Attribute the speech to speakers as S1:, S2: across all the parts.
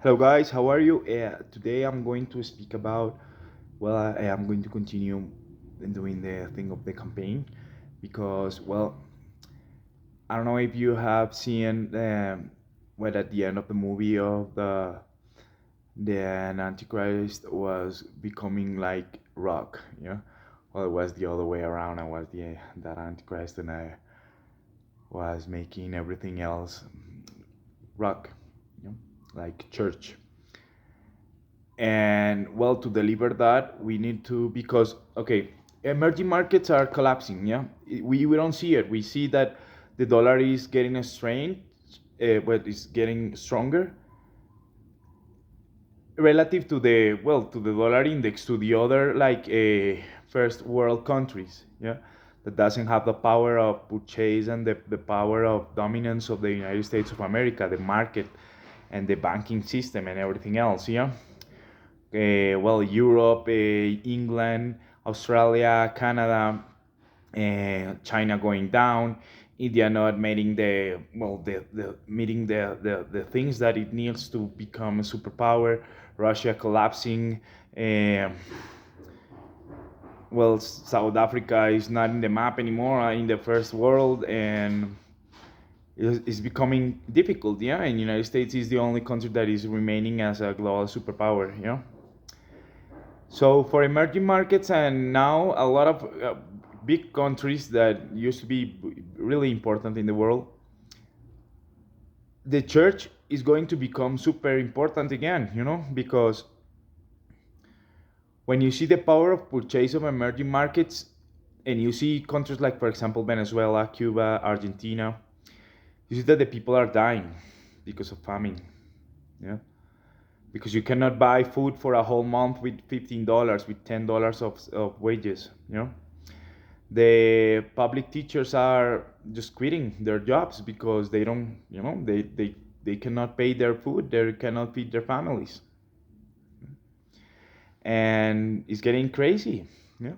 S1: Hello, guys. How are you? Today I'm going to speak about. I am going to continue doing the thing of the campaign because, I don't know if you have seen at the end of the movie of the Antichrist was becoming like rock. Well, it was the other way around. I was the that Antichrist, and I was making everything else rock. You know, like church. And to deliver that we need to, because okay, emerging markets are collapsing. We don't see it. We see that the dollar is getting strained, but it's getting stronger relative to the dollar index, to the other like first world countries. That doesn't have the power of purchase and the power of dominance of the United States of America, the market and the banking system and everything else. Europe, England, Australia, Canada, China going down, India not meeting the things that it needs to become a superpower, Russia collapsing. Uh, South Africa is not in the map anymore, in the first world, and it's becoming difficult. And United States is the only country that is remaining as a global superpower. So for emerging markets and now a lot of big countries that used to be really important in the world, the church is going to become super important again, because when you see the power of purchase of emerging markets and you see countries like, for example, Venezuela, Cuba, Argentina, you see that the people are dying because of famine. Yeah. Because you cannot buy food for a whole month with $15, with $10 of wages. The public teachers are just quitting their jobs because they don't, they cannot pay their food, they cannot feed their families, and it's getting crazy. Yeah.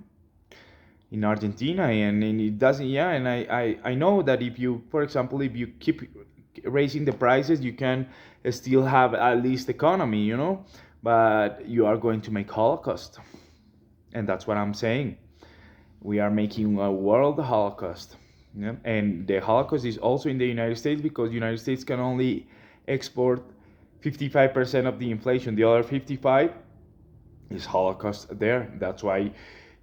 S1: In Argentina, and it doesn't. Yeah, and I know that if you, for example, if you keep raising the prices, you can still have at least economy, but you are going to make Holocaust, and that's what I'm saying. We are making a world Holocaust. Yeah? And the Holocaust is also in the United States because the United States can only export 55% of the inflation. The other 55 is Holocaust there. That's why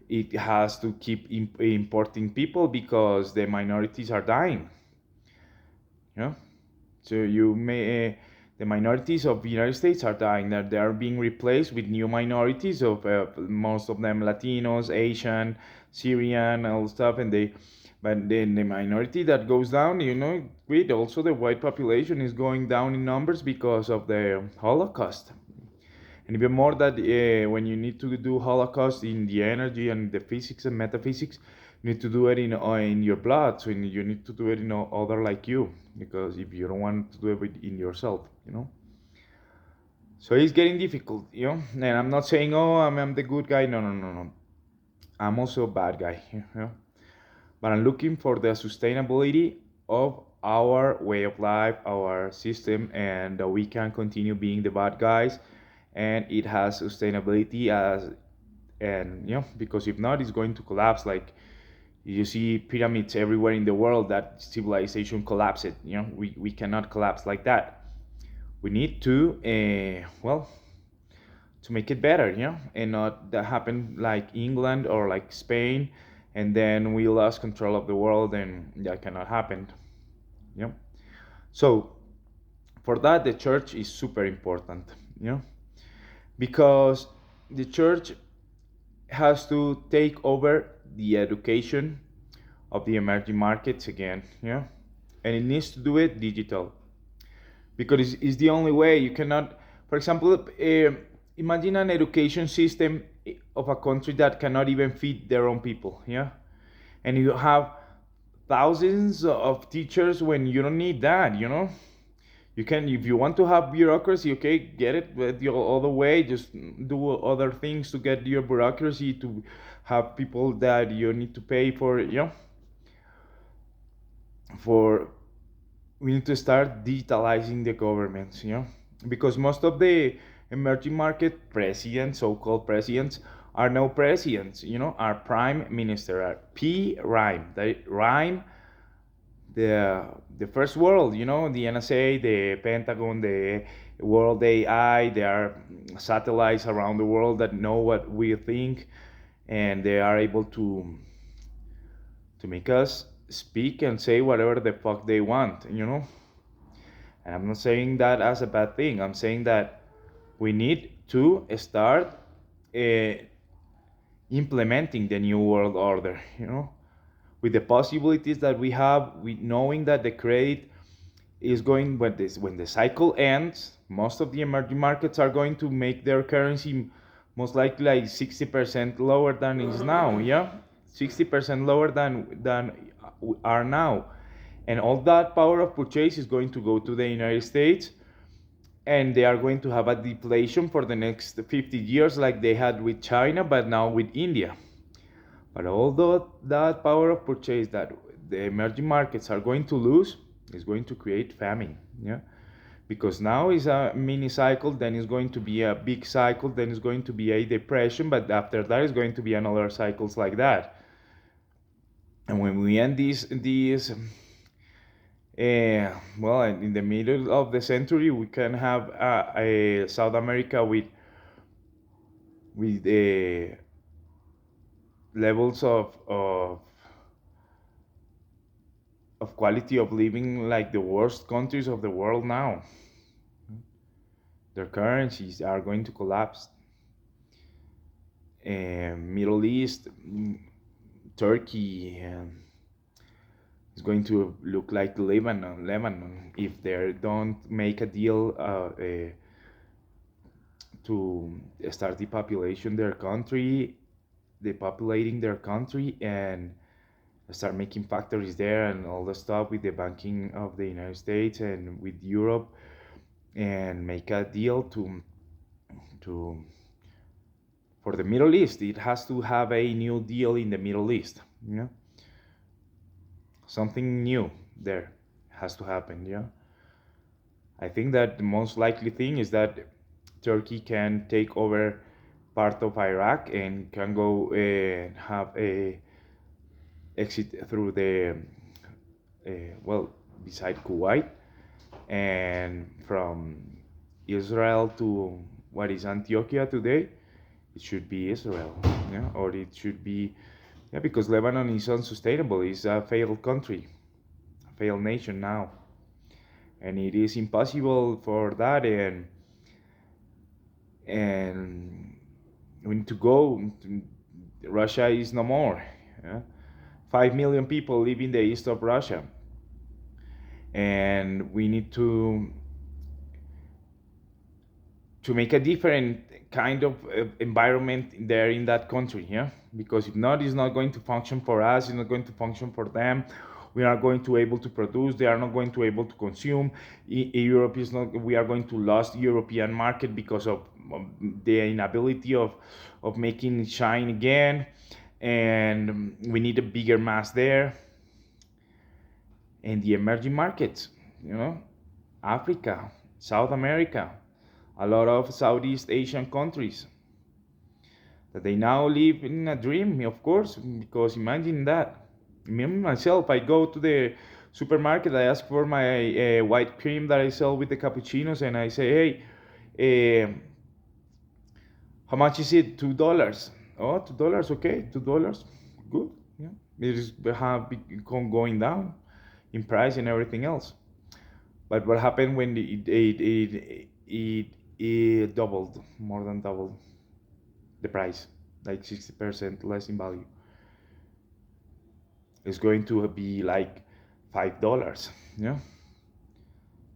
S1: it has to keep importing people, because the minorities are dying. Yeah. So the minorities of the United States are dying. That they are being replaced with new minorities of most of them Latinos, Asian, Syrian, all stuff, but then the minority that goes down, with also the white population is going down in numbers because of the Holocaust. And even more that when you need to do Holocaust in the energy and the physics and metaphysics, you need to do it in your blood. So you need to do it in other like you, because if you don't want to do it in yourself. So it's getting difficult. And I'm not saying, oh, I'm the good guy. No, no, no, no. I'm also a bad guy. But I'm looking for the sustainability of our way of life, our system, and we can continue being the bad guys, and it has sustainability as, and because if not, it's going to collapse. Like you see pyramids everywhere in the world, that civilization collapsed. We cannot collapse like that. We need to to make it better, and not that happen like England or like Spain, and then we lost control of the world, and that cannot happen. Yeah. So for that, the church is super important. Because the church has to take over the education of the emerging markets again. Yeah. And it needs to do it digital, because it's the only way. You cannot, for example, imagine an education system of a country that cannot even feed their own people. Yeah. And you have thousands of teachers when you don't need that. You can, if you want to have bureaucracy, okay, get it the other way. Just do other things to get your bureaucracy, to have people that you need to pay for. For We need to start digitalizing the governments. because most of the emerging market presidents, so-called presidents, are no presidents, are prime minister, are P rhyme. They rhyme the first world, the NSA, the Pentagon, the World AI. There are satellites around the world that know what we think, and they are able to make us speak and say whatever the fuck they want. And I'm not saying that as a bad thing. I'm saying that we need to start uh, implementing the new world order, with the possibilities that we have, with knowing that the credit is going, when the cycle ends, most of the emerging markets are going to make their currency most likely like 60% lower than is now. Yeah, 60% lower than are now, and all that power of purchase is going to go to the United States, and they are going to have a deflation for the next 50 years like they had with China, but now with India. But although that power of purchase that the emerging markets are going to lose is going to create famine. Yeah, because now is a mini cycle, then it's going to be a big cycle, then it's going to be a depression, but after that is going to be another cycles like that. And when we end these well, in the middle of the century, we can have a South America with levels of quality of living like the worst countries of the world now. Their currencies are going to collapse. Middle East, Turkey, is going to look like Lebanon if they don't make a deal to start depopulating their country, and start making factories there and all the stuff with the banking of the United States and with Europe, and make a deal to for the Middle East. It has to have a new deal in the Middle East. Something new there has to happen. I think that the most likely thing is that Turkey can take over part of Iraq and can go have a exit through the well, beside Kuwait, and from Israel to what is Antioquia today, it should be Israel. Or it should be, because Lebanon is unsustainable. It's a failed country, a failed nation now, and it is impossible for that. And we need to go. Russia is no more. 5 million people live in the east of Russia, and we need to make a different kind of environment there in that country. Because if not, it's not going to function for us, it's not going to function for them. We are going to able to produce, they are not going to able to consume. Europe is not, we are going to lose the European market because of the inability of making it shine again, and we need a bigger mass there. And the emerging markets, Africa, South America, a lot of Southeast Asian countries, that they now live in a dream, of course, because imagine that. Me myself, I go to the supermarket, I ask for my white cream that I sell with the cappuccinos, and I say, hey, how much is it? $2. Oh, $2, okay, $2, good. It is going down in price and everything else. But what happened when it doubled, more than doubled the price, like 60% less in value? It's going to be like $5.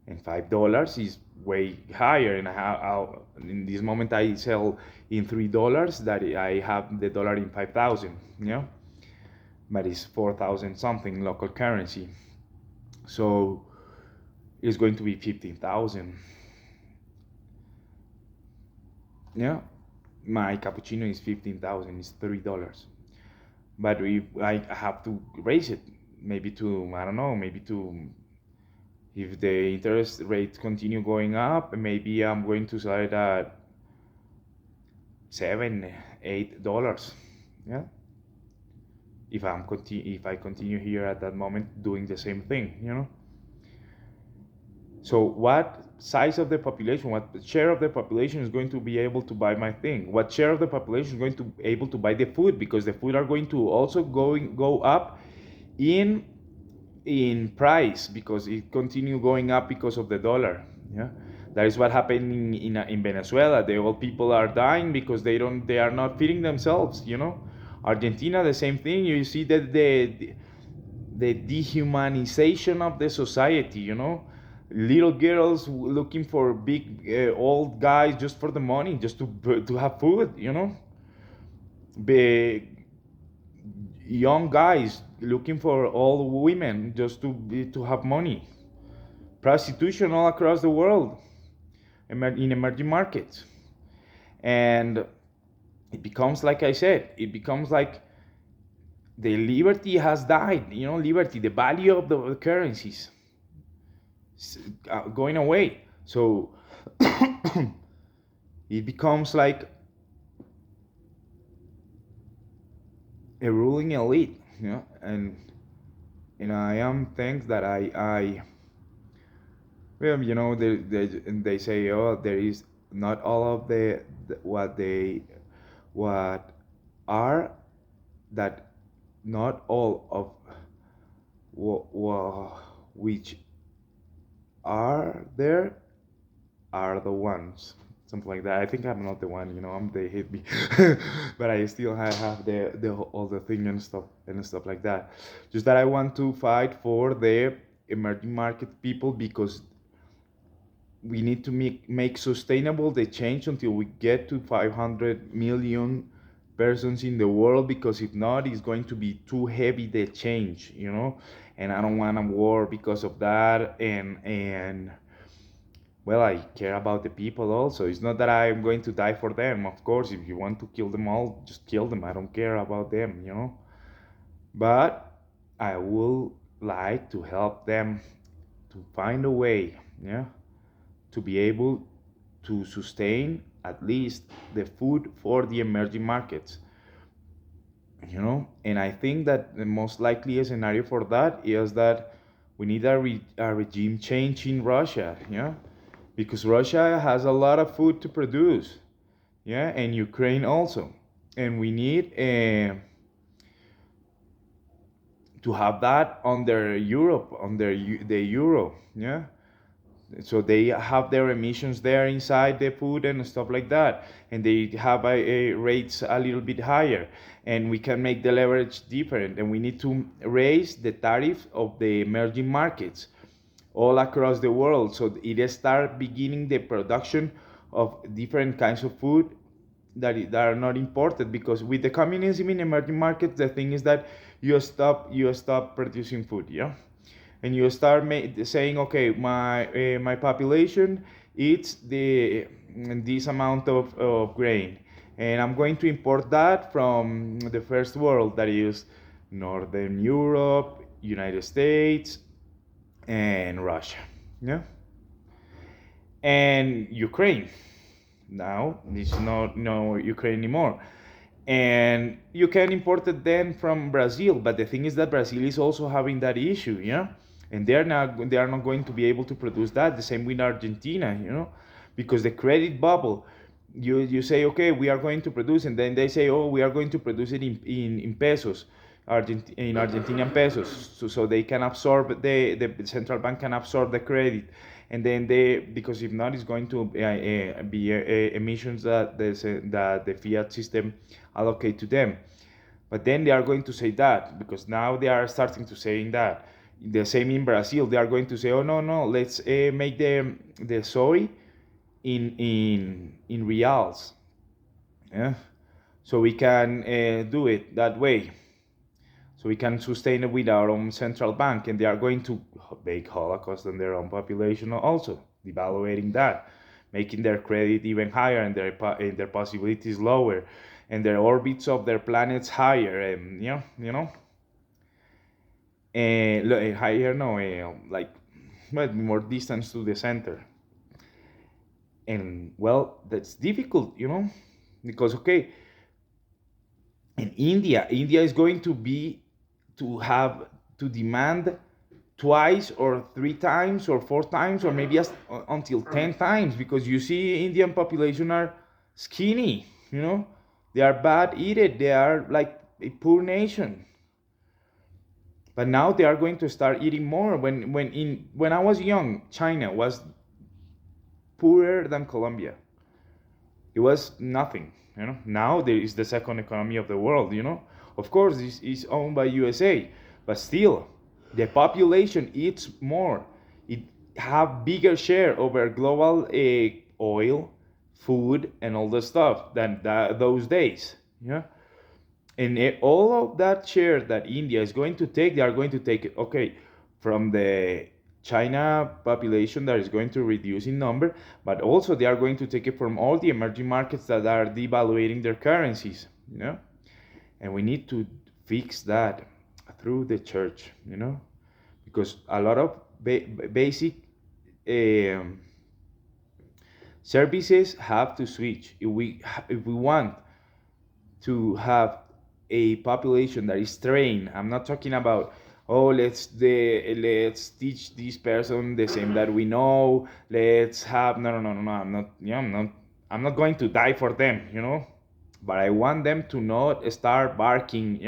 S1: And $5 is way higher. And in this moment I sell in $3, that I have the dollar in 5,000. But it's 4,000 something local currency. So it's going to be 15,000. My cappuccino is 15,000. It's $3. But I have to raise it, maybe to, I don't know, maybe to, If the interest rates continue going up, maybe I'm going to sell it at $7, $8. Yeah, if I continue here at that moment doing the same thing. So what size of the population, what share of the population is going to be able to buy my thing? What share of the population is going to be able to buy the food? Because the food are going to also go up in price, because it continue going up because of the dollar. Yeah, that is what happened in Venezuela. The old people are dying because they are not feeding themselves. Argentina, the same thing. You see that the dehumanization of the society. Little girls looking for big old guys just for the money, just to have food. Big young guys looking for old women just to have money. Prostitution all across the world, in emerging markets. And it becomes, like I said, it becomes like the liberty has died. Liberty, the value of the currencies going away. So it becomes like a ruling elite. And I am thanks that I well, they say, oh, there is not all of what are that not all of which are there are the ones, something like that. I think I'm not the one. They hate me. But I still have the all the thing and stuff like that. Just that I want to fight for the emerging market people, because we need to make sustainable the change until we get to 500 million persons in the world, because if not, it's going to be too heavy, the change. And I don't want a war because of that. And well, I care about the people also. It's not that I'm going to die for them. Of course, if you want to kill them all, just kill them. I don't care about them. But I will like to help them to find a way, yeah, to be able to sustain at least the food for the emerging markets. And I think that the most likely scenario for that is that we need a regime change in Russia, yeah, because Russia has a lot of food to produce, yeah, and Ukraine also, and we need to have that under Europe, under the euro, yeah. So they have their emissions there inside the food and stuff like that, and they have a rates a little bit higher, and we can make the leverage different, and we need to raise the tariff of the emerging markets all across the world, so it start beginning the production of different kinds of food that are not imported. Because with the communism in emerging markets, the thing is that you stop producing food, yeah, and you start saying, okay, my population eats this amount of grain, and I'm going to import that from the first world, that is Northern Europe, United States, and Russia, yeah, and Ukraine. Now it's not no Ukraine anymore, and you can import it then from Brazil. But the thing is that Brazil is also having that issue, yeah, and they are not going to be able to produce that. The same with Argentina, because the credit bubble. You say, okay, we are going to produce, and then they say, oh, we are going to produce it in pesos, in Argentinian pesos, so they can absorb the central bank can absorb the credit, and then because if not, it's going to be emissions that the fiat system allocate to them. But then they are going to say that, because now they are starting to saying that. The same in Brazil, they are going to say, oh, no, no, let's make the soy in reals, yeah, so we can do it that way, so we can sustain it with our own central bank. And they are going to make holocaust on their own population also, devaluating that, making their credit even higher, and their possibilities lower, and their orbits of their planets higher, and higher, no, like but more distance to the center. And well, that's difficult, because okay, in India is going to be to have to demand twice or three times or four times or maybe until 10 times, because you see Indian population are skinny, they are bad eaten, they are like a poor nation. But now they are going to start eating more. When I was young, China was poorer than Colombia. It was nothing. Now there is the second economy of the world. Of course this is owned by USA, but still the population eats more. It have bigger share over global oil, food, and all the stuff than those days. Yeah. And all of that share that India is going to take, they are going to take it, okay, from the China population that is going to reduce in number, but also they are going to take it from all the emerging markets that are devaluating their currencies, and we need to fix that through the church, because a lot of basic um, services have to switch if we want to have a population that is trained. I'm not talking about, oh, let's teach this person the same that we know. Let's have no. I'm not going to die for them, But I want them to not start barking,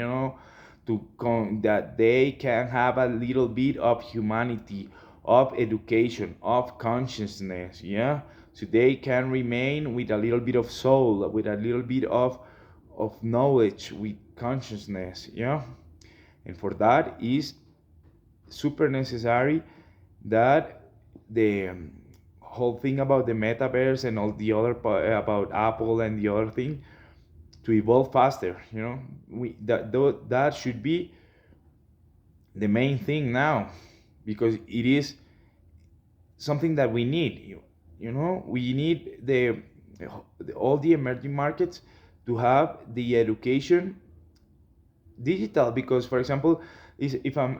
S1: that they can have a little bit of humanity, of education, of consciousness, yeah. So they can remain with a little bit of soul, with a little bit of knowledge, with consciousness, yeah. And for that is super necessary that the whole thing about the metaverse and all the other about Apple and the other thing to evolve faster, that should be the main thing now, because it is something that we need. We need all the emerging markets to have the education digital, because for example, if I'm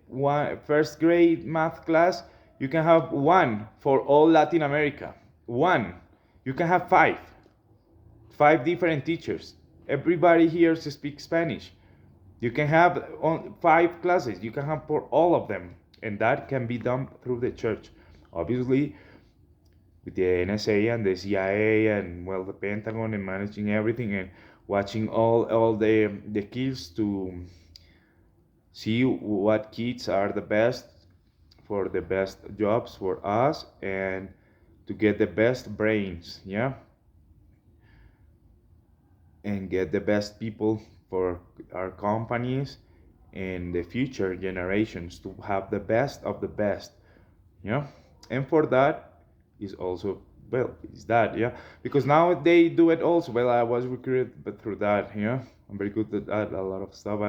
S1: one first grade math class, you can have one for all Latin America. One, you can have five different teachers. Everybody here speaks Spanish. You can have five classes. You can have for all of them, and that can be done through the church. Obviously, with the NSA and the CIA and well the Pentagon and managing everything and watching all the kids to see what kids are the best for the best jobs for us and to get the best brains, yeah, and get the best people for our companies and the future generations to have the best of the best, yeah. And for that is also, well, is that, yeah, because now they do it also. Well, I was recruited but through that, yeah. I'm very good at that, a lot of stuff.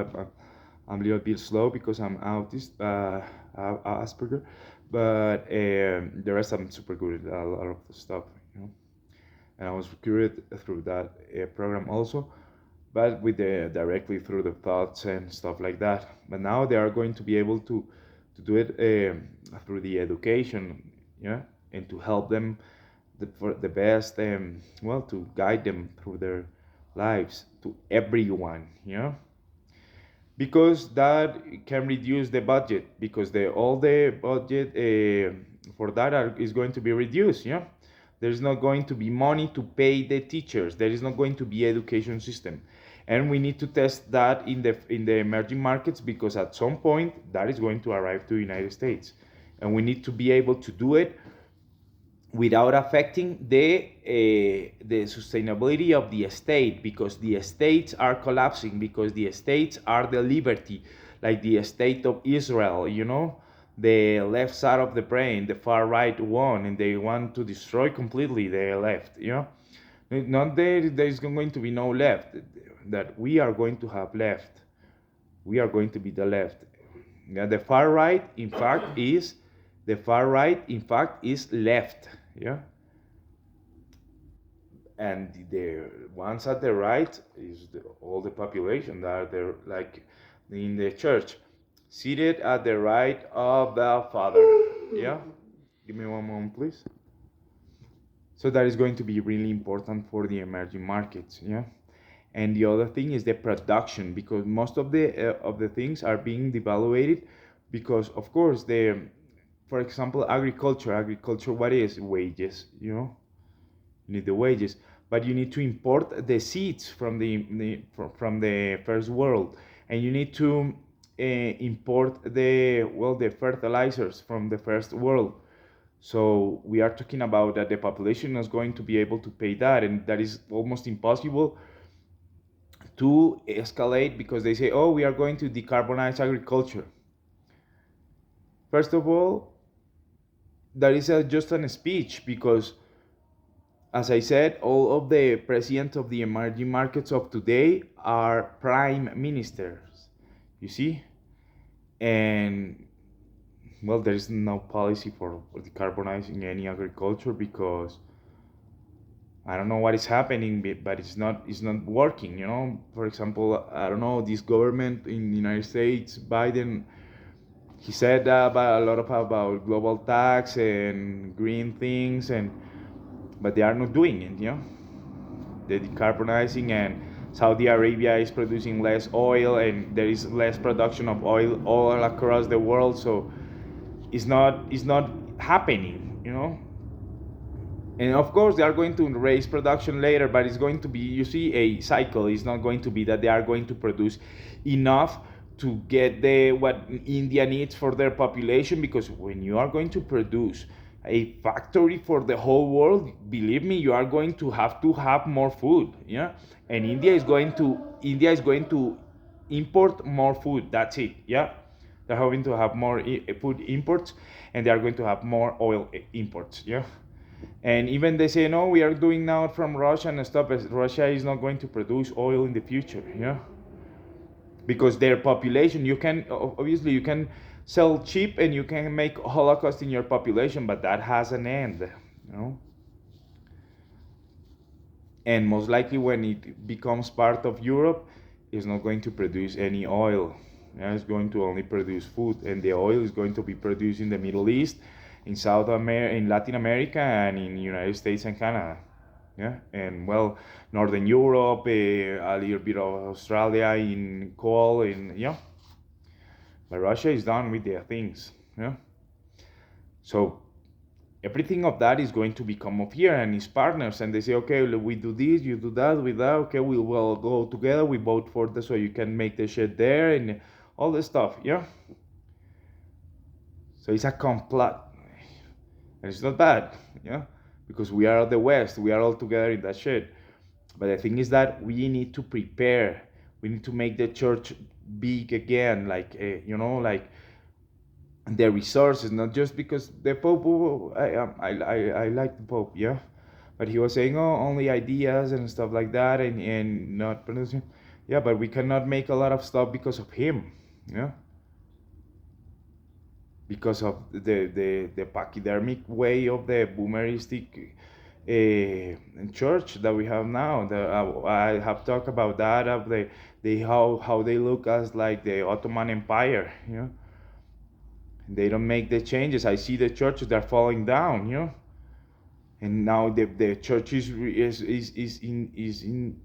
S1: I'm a little bit slow because I'm autist, Asperger, but the rest I'm super good at a lot of the stuff, and I was recruited through that program also, but with the directly through the thoughts and stuff like that. But now they are going to be able to do it through the education, yeah, and to help them for the best, well, to guide them through their lives to everyone, because that can reduce the budget, because the all the budget for that is going to be reduced, there's not going to be money to pay the teachers, there is not going to be education system, and we need to test that in the emerging markets, because at some point that is going to arrive to the United States, and we need to be able to do it without affecting the sustainability of the state, because the states are collapsing, because the states are the liberty, like the state of Israel, the left side of the brain, the far right one, and they want to destroy completely the left, not there's going to be no left, that we are going to have left, we are going to be the left. Yeah, the far right in fact is left, yeah, and the ones at the right is all the population that are there, like in the church. seated at the right of the Father. Yeah? Give me one moment, please. So that is going to be really important for the emerging markets. Yeah? And the other thing is the production, because most of the things are being devaluated because, of course, for example, agriculture, what is wages? You need the wages, but you need to import the seeds from from the first world, and you need to import the fertilizers from the first world. So we are talking about that the population is going to be able to pay that, and that is almost impossible to escalate because they say, oh, we are going to decarbonize agriculture. First of all, that is just a speech because, as I said, all of the presidents of the emerging markets of today are prime ministers, you see? And, well, there is no policy for decarbonizing any agriculture because I don't know what is happening, but it's not working, you know? For example, I don't know, this government in the United States, Biden, he said about a lot about global tax and green things, but they are not doing it, you know? The decarbonizing, and Saudi Arabia is producing less oil and there is less production of oil all across the world, so it's not happening, you know. And of course they are going to raise production later, but it's going to be, you see, a cycle. It's not going to be that they are going to produce enough to get the what India needs for their population, because when you are going to produce a factory for the whole world, believe me, you are going to have more food, yeah. And India is going to import more food. That's it, yeah. They're having to have more food imports, and they are going to have more oil imports, yeah. And even they say, no, we are doing now from Russia and stuff. Russia is not going to produce oil in the future, yeah, because their population, you can obviously you can sell cheap and you can make holocaust in your population, but that has an end, you know. And most likely when it becomes part of Europe, it's not going to produce any oil. Yeah, it's going to only produce food, and the oil is going to be produced in the Middle East, in South America, in Latin America, and in the United States and Canada. Yeah, and well, Northern Europe, a little bit of Australia in coal, in yeah. But Russia is done with their things. Yeah, so everything of that is going to become of here and his partners, and they say, okay, we do this, you do that, with that, okay, we will go together, we vote for this so you can make the shit there and all this stuff, yeah. So it's a complot, and it's not bad, yeah, because we are the West, we are all together in that shit. But the thing is that we need to prepare, we need to make the church big again, like like the resources, not just because the Pope. I like the Pope, yeah, but he was saying, oh, only ideas and stuff like that, and not producing. Yeah, but we cannot make a lot of stuff because of him, yeah, because of the pachydermic way of the boomeristic church that we have now. I have talked about that of the how they look as like the Ottoman Empire, you know. They don't make the changes. I see the churches, they're falling down, you know. And now the church is in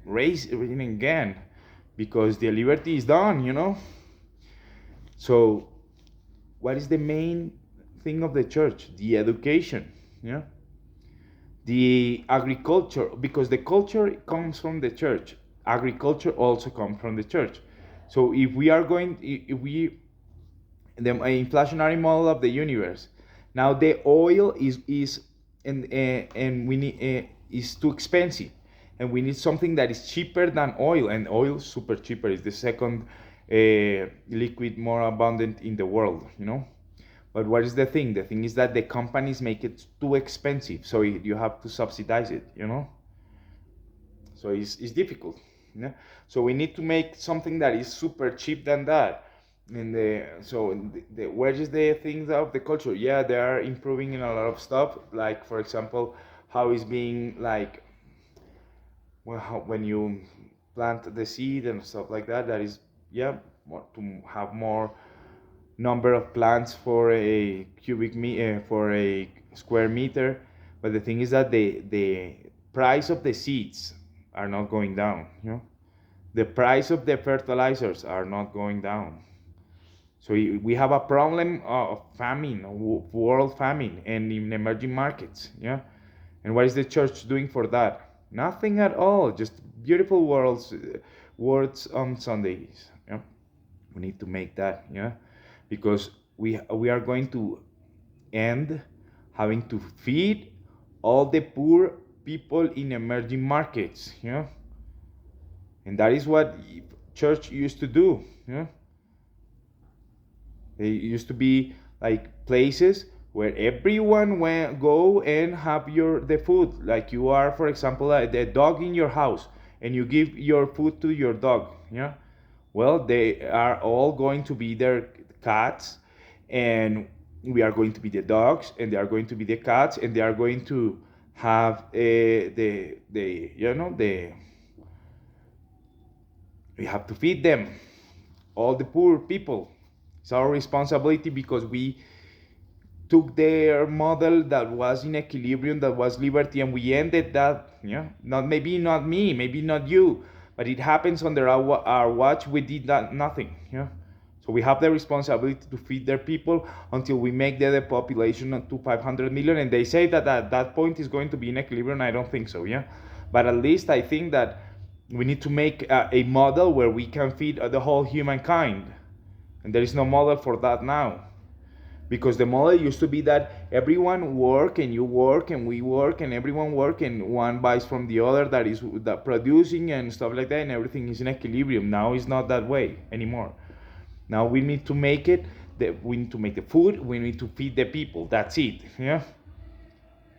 S1: raising again because the liberty is done, you know. So what is the main thing of the church? The education, yeah. The agriculture, because the culture comes from the church. Agriculture also comes from the church. So if we the inflationary model of the universe. Now the oil is and we need is too expensive, and we need something that is cheaper than oil. And oil is super cheaper. Is the second liquid more abundant in the world. You know. But what is the thing? The thing is that the companies make it too expensive, so you have to subsidize it. You know. So it's difficult. Yeah. So we need to make something that is super cheap than that. And where is the things of the culture? Yeah, they are improving in a lot of stuff. Like for example, how is being like, well, when you plant the seed and stuff like that. That is, yeah, to have more number of plants for a for a square meter. But the thing is that the price of the seeds are not going down. The price of the fertilizers are not going down. So we have a problem of famine, world famine, and in emerging markets. And what is the church doing for that? Nothing at all. Just beautiful words on Sundays. We need to make that. Because we are going to end having to feed all the poor people in emerging markets. And that is what church used to do. They used to be like places where everyone go and have the food. Like you are, for example, the dog in your house, and you give your food to your dog. Well, they are all going to be their cats, and we are going to be the dogs, and they are going to be the cats, and they are going to have the we have to feed them, all the poor people. It's our responsibility because we took their model that was in equilibrium, that was liberty, and we ended that. Not me, maybe not you, but it happens under our watch. We did that nothing. So we have the responsibility to feed their people until we make the population to 500 million. And they say that at that point is going to be in equilibrium. I don't think so. But at least I think that we need to make a model where we can feed the whole humankind. And there is no model for that now. Because the model used to be that everyone work and you work and we work and everyone work and one buys from the other, that is that producing and stuff like that, and everything is in equilibrium. Now it's not that way anymore. Now we need to make it, we need to make the food, we need to feed the people. That's it.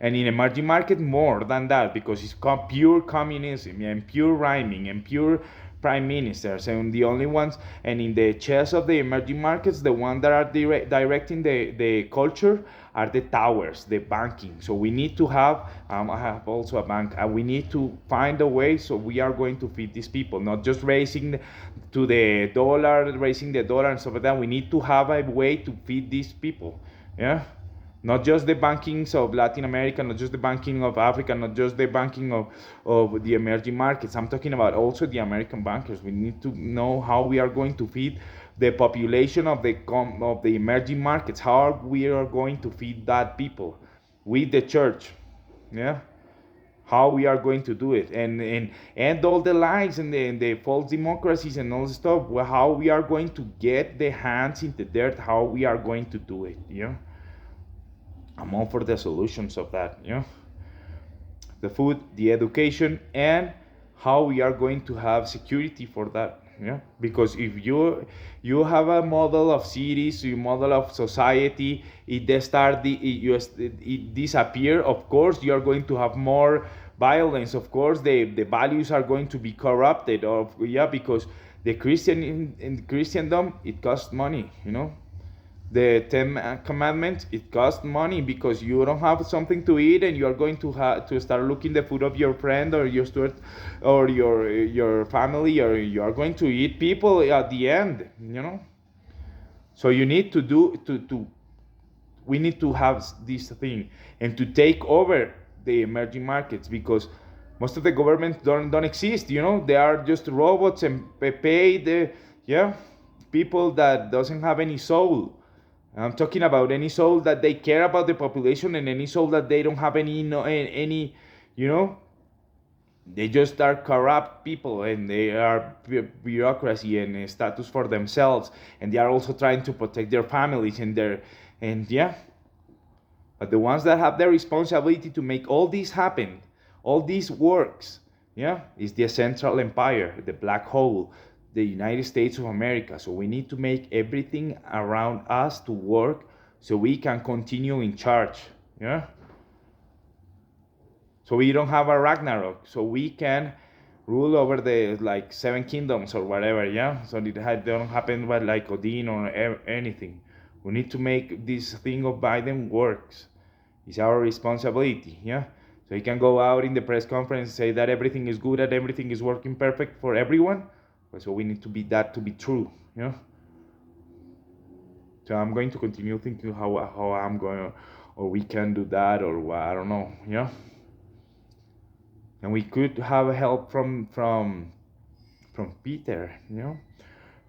S1: And in emerging market, more than that, because it's pure communism and pure rhyming and pure prime ministers, and the only ones, and in the chess of the emerging markets, the ones that are directing the culture are the towers, the banking. So we need to have, I have also a bank, and we need to find a way, so we are going to feed these people, not just raising the dollar and stuff like that. We need to have a way to feed these people. Not just the bankings of Latin America, not just the banking of Africa, not just the banking of the emerging markets. I'm talking about also the American bankers. We need to know how we are going to feed the population of the emerging markets. How we are going to feed that people with the church. How we are going to do it, and all the lies and the false democracies and all this stuff. How we are going to get the hands in the dirt. How we are going to do it. I'm all for the solutions of that. The food, the education, and how we are going to have security for that. Because if you have a model of cities, you model of society, it disappear. Of course, you are going to have more violence. Of course, the values are going to be corrupted. Because the in Christendom, it costs money. The 10 commandments, it costs money, because you don't have something to eat, and you are going to start looking the food of your friend or your steward or your family, or you are going to eat people at the end. So you need we need to have this thing, and to take over the emerging markets, because most of the governments don't exist. They are just robots and paid people that doesn't have any soul. I'm talking about any soul that they care about the population, and any soul that they don't have any they just are corrupt people, and they are bureaucracy and status for themselves, and they are also trying to protect their families but the ones that have the responsibility to make all this happen, all these works, is the Central Empire, the black hole, the United States of America. So we need to make everything around us to work, so we can continue in charge. So we don't have a Ragnarok, so we can rule over the 7 kingdoms or whatever. So it don't happen like Odin or anything. We need to make this thing of Biden works. It's our responsibility. So he can go out in the press conference and say that everything is good and everything is working perfect for everyone. So we need to be that to be true, you know. So I'm going to continue thinking how I'm going, or we can do that, or I don't know, you know. And we could have help from Peter, you know,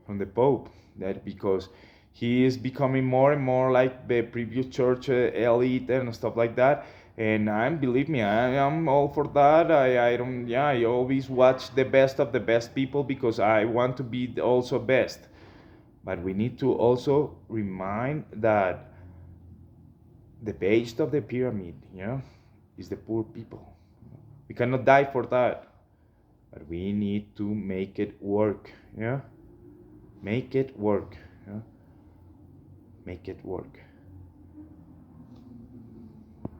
S1: from the Pope, that because he is becoming more and more like the previous church elite and stuff like that. And believe me, I am all for that. I don't, yeah, I always watch the best of the best people because I want to be also best. But we need to also remind that the base of the pyramid, you know, is the poor people. We cannot die for that, but we need to make it work. Yeah, make it work. Yeah, make it work.